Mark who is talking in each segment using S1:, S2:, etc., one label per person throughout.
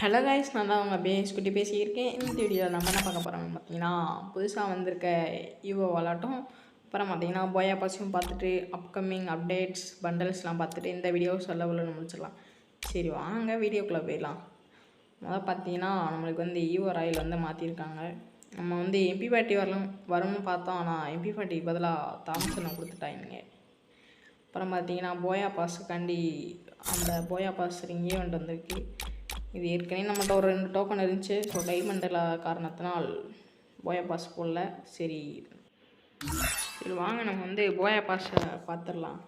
S1: Hello guys, நான் தான் உங்கள் குட்டி பேசியிருக்கேன். இந்த வீடியோவில் நம்ம என்ன பார்க்க போகிறோம்னு பார்த்தீங்கன்னா, புதுசாக வந்திருக்க ஈவோ விளாட்டும், அப்புறம் பார்த்தீங்கன்னா போயா பாஸையும் பார்த்துட்டு அப்கமிங் அப்டேட்ஸ் பண்டல்ஸ்லாம் பார்த்துட்டு இந்த வீடியோ சொல்ல முடிச்சிடலாம். சரி வாங்க வீடியோக்குள்ளே போயிடலாம். முதல்ல பார்த்தீங்கன்னா நம்மளுக்கு வந்து ஈவோ ராயில் வந்து மாற்றிருக்காங்க. நம்ம வந்து MP40 வரும்னு பார்த்தோம், ஆனால் MP40 பதிலாக தாம்சனை கொடுத்துட்டாங்க. அப்புறம் பார்த்தீங்கன்னா போயா பாஸுக்காண்டி அந்த போயா பாஸ் ரிங் ஈவெண்ட் வந்திருக்கு. இது ஏற்கனவே நம்மகிட்ட ஒரு 2 டோக்கன் இருந்துச்சு. ஸோ டைமண்டில் காரணத்தினால் போயா பாஸ் போடல. சரி வாங்க நம்ம வந்து போயா பாஸை பார்த்துடலாம்.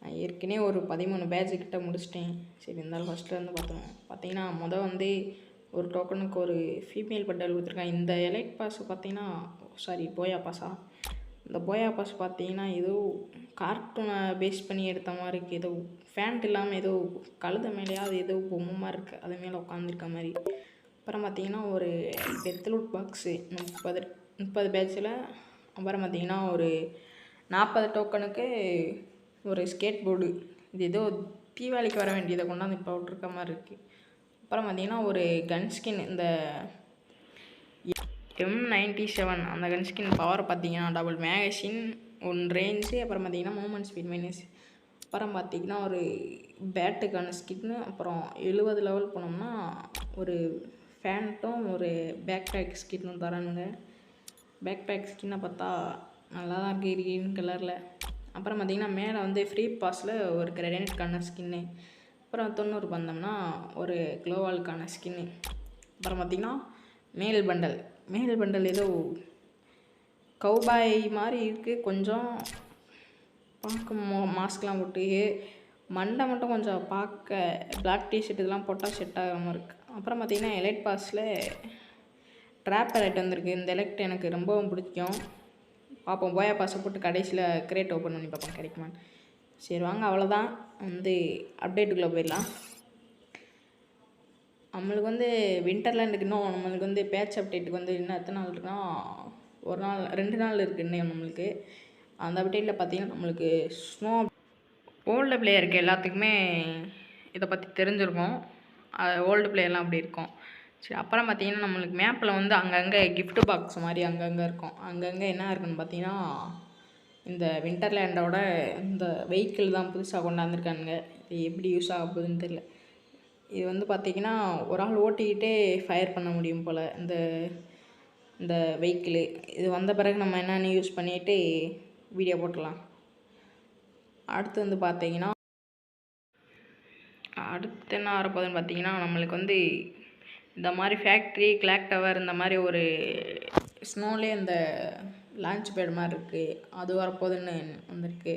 S1: நான் ஏற்கனவே ஒரு 13 பேட்ச் கிட்ட முடிச்சிட்டேன். சரி இருந்தாலும் ஃபஸ்ட்லேருந்து பார்த்தீங்கன்னா வந்து ஒரு டோக்கனுக்கு ஒரு ஃபீமேல் பண்டல் கொடுத்துருக்கேன். இந்த எலைட் பாஸ் பார்த்தீங்கன்னா போயா பாஸா, இந்த போயா பாஸ் பார்த்தீங்கன்னா ஏதோ கார்ட்டூனை பேஸ் பண்ணி எடுத்த மாதிரி இருக்குது. ஏதோ ஃபேண்ட் இல்லாமல் ஏதோ கழுத மேலேயாவது ஏதோ பொம்மை மாதிரி இருக்குது, அது மேலே உட்காந்துருக்க மாதிரி. அப்புறம் பார்த்தீங்கன்னா ஒரு டெத்லூட் பாக்ஸு 30 பேட்சில். அப்புறம் பார்த்தீங்கன்னா ஒரு 40 டோக்கனுக்கு ஒரு ஸ்கேட் போர்டு. இது ஏதோ தீபாவளிக்கு வர வேண்டியதை கொண்டாந்து இப்போ விட்ருக்க மாதிரி இருக்குது. அப்புறம் பார்த்தீங்கன்னா ஒரு கன் ஸ்கின், இந்த M97 அந்த கன் ஸ்கின் பவர் பார்த்தீங்கன்னா டபுள் மேகசின், 1 ரேஞ்சு, அப்புறம் பார்த்தீங்கன்னா மூமெண்ட் ஸ்பீட் மைனஸ். அப்புறம் பார்த்திங்கன்னா ஒரு பேட்டுக்கான ஸ்கின்னு. அப்புறம் 70 லெவல் போனோம்னா ஒரு ஃபேண்ட்டும் ஒரு பேக் பேக் ஸ்கின்னும் தரானுங்க. பேக் பேக் ஸ்கின்னை பார்த்தா நல்லா தான் இருக்குது கிரீன் கலரில். அப்புறம் பார்த்திங்கன்னா மேலே வந்து ஃப்ரீ பாஸில் ஒரு கிரெடிட்கான ஸ்கின்னு. அப்புறம் 90 வந்தோம்னா ஒரு க்ளோவாலுக்கான ஸ்கின்னு. அப்புறம் பார்த்திங்கன்னா மேல் பண்டல் ஏதோ கவுபாய் மாதிரி இருக்குது. கொஞ்சம் பார்க்க மாஸ்க்லாம் போட்டு மண்டை மட்டும் கொஞ்சம் பார்க்க பிளாக் டிஷர்ட் இதெல்லாம் போட்டால் செட் ஆகாமல் இருக்குது. அப்புறம் பார்த்திங்கன்னா எலைட் பாஸில் ட்ராப் எலைட் வந்திருக்கு. இந்த எலைட் எனக்கு ரொம்பவும் பிடிக்கும். பார்ப்போம், போயா பாஸை போட்டு கடைசியில் கிரேட் ஓப்பன் பண்ணி பார்ப்போம் கிடைக்குமான்னு. சரி வாங்க, அவ்வளோதான் வந்து அப்டேட்டுக்குள்ளே போயிடலாம். நம்மளுக்கு வந்து வின்டர்லேண்டுக்கு இன்னும் நம்மளுக்கு வந்து பேட்ச் அப்டேட்டுக்கு வந்து இன்னும் எத்தனை நாள் இருக்குன்னா, ஒரு நாள் 2 நாள் இருக்குது இன்னும் நம்மளுக்கு. அந்த அப்டேட்டில் பார்த்திங்கன்னா நம்மளுக்கு ஸ்னோ ஓல்டு பிளேயருக்கு எல்லாத்துக்குமே இதை பற்றி தெரிஞ்சிருக்கும். ஓல்டு பிளேயர்லாம் அப்படி இருக்கும். சரி அப்புறம் பார்த்திங்கன்னா நம்மளுக்கு மேப்பில் வந்து அங்கங்கே கிஃப்ட் பாக்ஸ் மாதிரி அங்கங்கே இருக்கும். அங்கங்கே என்ன இருக்குன்னு பார்த்தீங்கன்னா இந்த வின்டர்லேண்டோட இந்த வெஹிக்கிள் தான் புதுசாக கொண்டாந்துருக்கானுங்க. இது எப்படி யூஸ் ஆக போகுதுன்னு தெரியல. இது வந்து பார்த்திங்கன்னா ஒரு ஆள் ஓட்டிக்கிட்டே ஃபயர் பண்ண முடியும் போல் இந்த வெஹிக்கிளு. இது வந்த பிறகு நம்ம என்னென்னு யூஸ் பண்ணிவிட்டு வீடியோ போட்டுடலாம். அடுத்து வந்து பார்த்திங்கன்னா அடுத்து என்ன வரப்போகுதுன்னு பார்த்திங்கன்னா நம்மளுக்கு வந்து இந்த மாதிரி ஃபேக்ட்ரி கிளாக் டவர் இந்த மாதிரி ஒரு ஸ்னோலே இந்த லான்ச் பேட் மாதிரி இருக்குது, அது வரப்போகுதுன்னு வந்திருக்கு.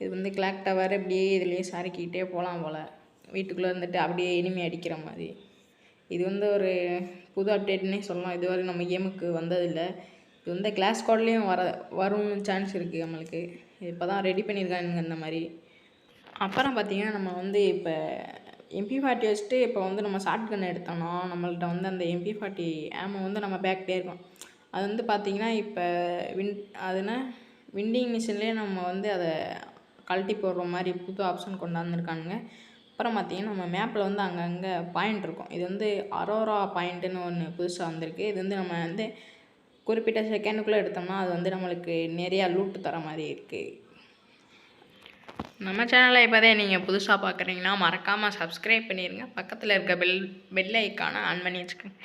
S1: இது வந்து கிளாக் டவர் இப்படியே இதுலேயே சறுக்கிக்கிட்டே போகலாம் போல், வீட்டுக்குள்ளே இருந்துட்டு அப்படியே இனிமே அடிக்கிற மாதிரி. இது வந்து ஒரு புது அப்டேட்னே சொல்லலாம். இதுவரை நம்ம கேமுக்கு வந்ததில்லை. இது வந்து கிளாஸ் கோட்லேயும் வரும்னு சான்ஸ் இருக்குது நம்மளுக்கு. இப்போ தான் ரெடி பண்ணியிருக்காங்க இந்த மாதிரி. அப்புறம் பார்த்திங்கன்னா நம்ம வந்து இப்போ MP40 வச்சுட்டு இப்போ வந்து நம்ம ஷார்ட் கன் எடுத்தோம்னா நம்மள்கிட்ட வந்து அந்த MP40 ஆமோ வந்து நம்ம பேக்கிட்டே இருக்கோம். அது வந்து பார்த்திங்கன்னா இப்போ அதுனா விண்டிங் மிஷின்லேயே நம்ம வந்து அதை கழட்டி போடுற மாதிரி புது ஆப்ஷன் கொண்டாந்துருக்கானுங்க. அப்புறம் பார்த்திங்கன்னா நம்ம மேப்பில் வந்து அங்கங்கே பாயிண்ட் இருக்கும். இது வந்து அரோரா பாயிண்ட்டுன்னு ஒன்று புதுசாக வந்திருக்கு. இது வந்து நம்ம வந்து குறிப்பிட்ட செகண்டுக்குள்ளே எடுத்தோம்னா அது வந்து நம்மளுக்கு நிறையா லூட்டு தர மாதிரி இருக்குது. நம்ம சேனலை இப்போதே நீங்கள் புதுசாக பார்க்குறீங்கன்னா மறக்காமல் சப்ஸ்கிரைப் பண்ணிடுங்க. பக்கத்தில் இருக்க பெல் ஐக்கானை ஆன் பண்ணி வச்சுக்கோங்க.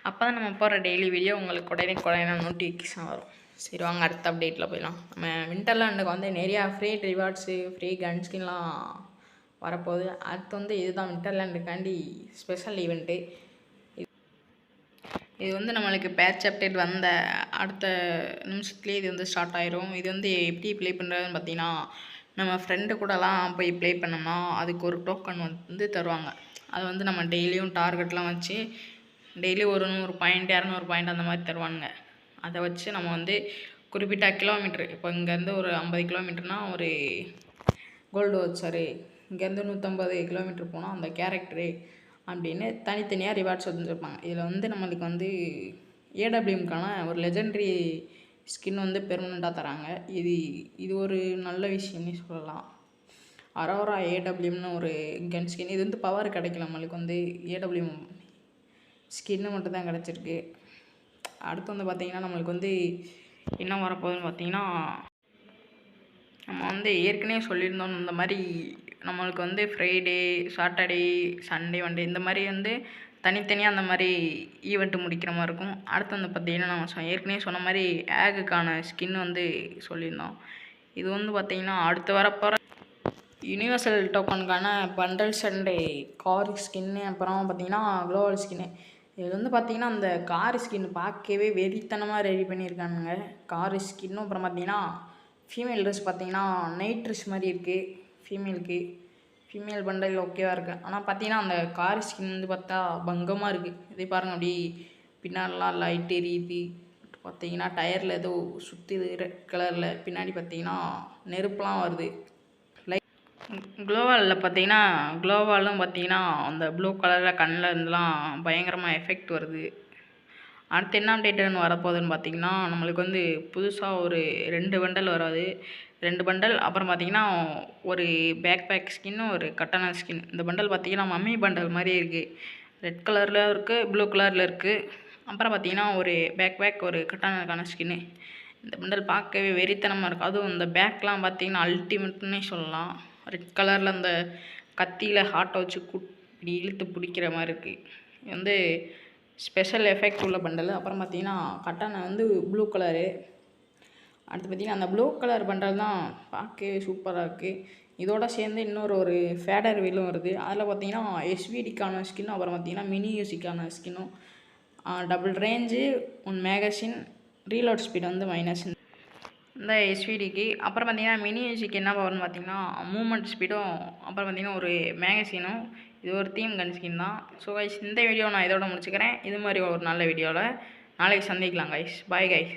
S1: அப்போ தான் நம்ம போகிற டெய்லி வீடியோ உங்களுக்கு உடனே நோட்டிஃபிகேஷன் வரும். சரி வாங்க அடுத்த அப்டேட்டில் போயிடலாம். நம்ம வின்டர்லேண்டுக்கு வந்து நிறையா ஃப்ரீ ரிவார்ட்ஸு ஃப்ரீ கன் ஸ்கின்லாம் வரப்போகுது. அடுத்து வந்து இதுதான் வின்டர்லேண்டுக்காண்டி ஸ்பெஷல் ஈவெண்ட்டு. இது வந்து நம்மளுக்கு பேட்ச் அப்டேட் வந்த அடுத்த நிமிஷத்துலேயே இது வந்து ஸ்டார்ட் ஆயிரும். இது வந்து எப்படி ப்ளே பண்ணுறதுன்னு பார்த்தீங்கன்னா நம்ம ஃப்ரெண்டு கூடலாம் போய் ப்ளே பண்ணோம்னா அதுக்கு ஒரு டோக்கன் வந்து தருவாங்க. அதை வந்து நம்ம டெய்லியும் டார்கெட்லாம் வச்சு டெய்லி ஒரு 100 பாயிண்ட் 200 பாயிண்ட் அந்த மாதிரி தருவானுங்க. அதை வச்சு நம்ம வந்து குறிப்பிட்ட கிலோமீட்ரு, இப்போ இங்கேருந்து ஒரு 50 கிலோமீட்டர்னால் ஒரு கோல்டு வச்சார், இங்கேருந்து 150 கிலோமீட்டர் போனால் அந்த கேரக்டரு அப்படின்னு தனித்தனியாக ரிவார்ட்ஸ் வந்துருப்பாங்க. இதில் வந்து நம்மளுக்கு வந்து AWMக்கான ஒரு லெஜெண்ட்ரி ஸ்கின் வந்து பெர்மனெண்ட்டாக தராங்க. இது ஒரு நல்ல விஷயம்னே சொல்லலாம். அரோரா AWMனு ஒரு கன் ஸ்கின். இது வந்து பவர் கிடைக்கல நம்மளுக்கு வந்து AWM ஸ்கின்னு மட்டும் தான் கிடச்சிருக்கு. அடுத்து வந்து பார்த்திங்கன்னா நம்மளுக்கு வந்து என்ன வரப்போகுதுன்னு பார்த்திங்கன்னா, நம்ம வந்து ஏற்கனவே சொல்லியிருந்தோம் இந்த மாதிரி நம்மளுக்கு வந்து ஃப்ரைடே, சாட்டர்டே, சண்டே, மண்டே இந்த மாதிரி வந்து தனித்தனியாக அந்த மாதிரி ஈவெண்ட்டு முடிக்கிற மாதிரி இருக்கும். அடுத்து வந்து பார்த்திங்கன்னா நம்ம ஏற்கனவே சொன்ன மாதிரி ஆகுக்கான ஸ்கின் வந்து சொல்லியிருந்தோம். இது வந்து பார்த்திங்கன்னா அடுத்து வரப்போகிற யூனிவர்சல் டோக்கனுக்கான பண்டல்ஸ் அண்டு கார் ஸ்கின்னு, அப்புறம் பார்த்திங்கன்னா குளோவல் ஸ்கின்னு. இது வந்து பார்த்திங்கன்னா அந்த கார் ஸ்கின் பார்க்கவே வெறித்தனமாக ரெடி பண்ணியிருக்கானுங்க. கார் ஸ்கின்னும் அப்புறம் பார்த்திங்கன்னா ஃபீமேல் ட்ரெஸ் பார்த்திங்கன்னா நைட் ட்ரெஸ் மாதிரி இருக்குது. ஃபீமேல் பண்டல் ஓகேவாக இருக்குது. ஆனால் பார்த்திங்கன்னா அந்த கார் ஸ்கின் வந்து பார்த்தா பங்கமாக இருக்குது. இதே பாருங்கள், அப்படி பின்னாடிலாம் லைட் எரியுது. பார்த்திங்கன்னா டயரில் ஏதோ சுற்றுது ரெட் கலரில். பின்னாடி பார்த்திங்கன்னா நெருப்புலாம் வருது. குளோவாலில் பார்த்தீங்கன்னா குளோவாலும் பார்த்தீங்கன்னா அந்த ப்ளூ கலரில் கண்ணில் இருந்துலாம் பயங்கரமாக எஃபெக்ட் வருது. அடுத்து என்ன அப்டேட்டுன்னு வரப்போகுதுன்னு பார்த்தீங்கன்னா, நம்மளுக்கு வந்து புதுசாக ஒரு 2 பண்டல் வராது. 2 பண்டல், அப்புறம் பார்த்தீங்கன்னா ஒரு பேக் ஸ்கின்னு, ஒரு கட்டனா ஸ்கின். இந்த பண்டல் பார்த்தீங்கன்னா மம்மி பண்டல் மாதிரி இருக்குது. ரெட் கலரில் இருக்குது, ப்ளூ கலரில் இருக்குது. அப்புறம் பார்த்தீங்கன்னா ஒரு பேக் ஒரு கட்டானாக்கான ஸ்கின்னு. இந்த பண்டல் பார்க்கவே வெறித்தனமாக இருக்குது. அதுவும் இந்த பேக்லாம் பார்த்தீங்கன்னா அல்டிமேட்னே சொல்லலாம். ரெட் கலரில் அந்த கத்தியில் ஹார்ட்டை வச்சு இப்படி இழுத்து பிடிக்கிற மாதிரி இருக்குது. இது வந்து ஸ்பெஷல் எஃபெக்ட் உள்ள பண்டல். அப்புறம் பார்த்திங்கன்னா கட்டானை வந்து ப்ளூ கலரு. அடுத்து பார்த்திங்கன்னா அந்த ப்ளூ கலர் பண்டல் தான் பார்க்கவே சூப்பராக இருக்குது. இதோட சேர்ந்து ஒரு ஃபேடர் வீலும் வருது. அதில் பார்த்திங்கன்னா எஸ்விடிக்கான ஸ்கின், அப்புறம் பார்த்திங்கன்னா மினி யூசிக்கான ஸ்கின்னும், double range, 1 magazine, reload speed வந்து -. இந்த எஸ்விடிக்கு அப்புறம் பார்த்திங்கன்னா மினி யூசிக்கு என்ன பவர்னு பார்த்திங்கன்னா மூவ்மெண்ட் ஸ்பீடும், அப்புறம் பார்த்திங்கன்னா ஒரு மேகசினும். இது ஒரு தீம் கன் ஸ்கின் தான். ஸோ கைஸ், இந்த வீடியோ நான் இதோட முடிச்சுக்கிறேன். இது மாதிரி ஒரு நல்ல வீடியோவில் நாளைக்கு சந்திக்கலாம் கைஸ். Bye guys.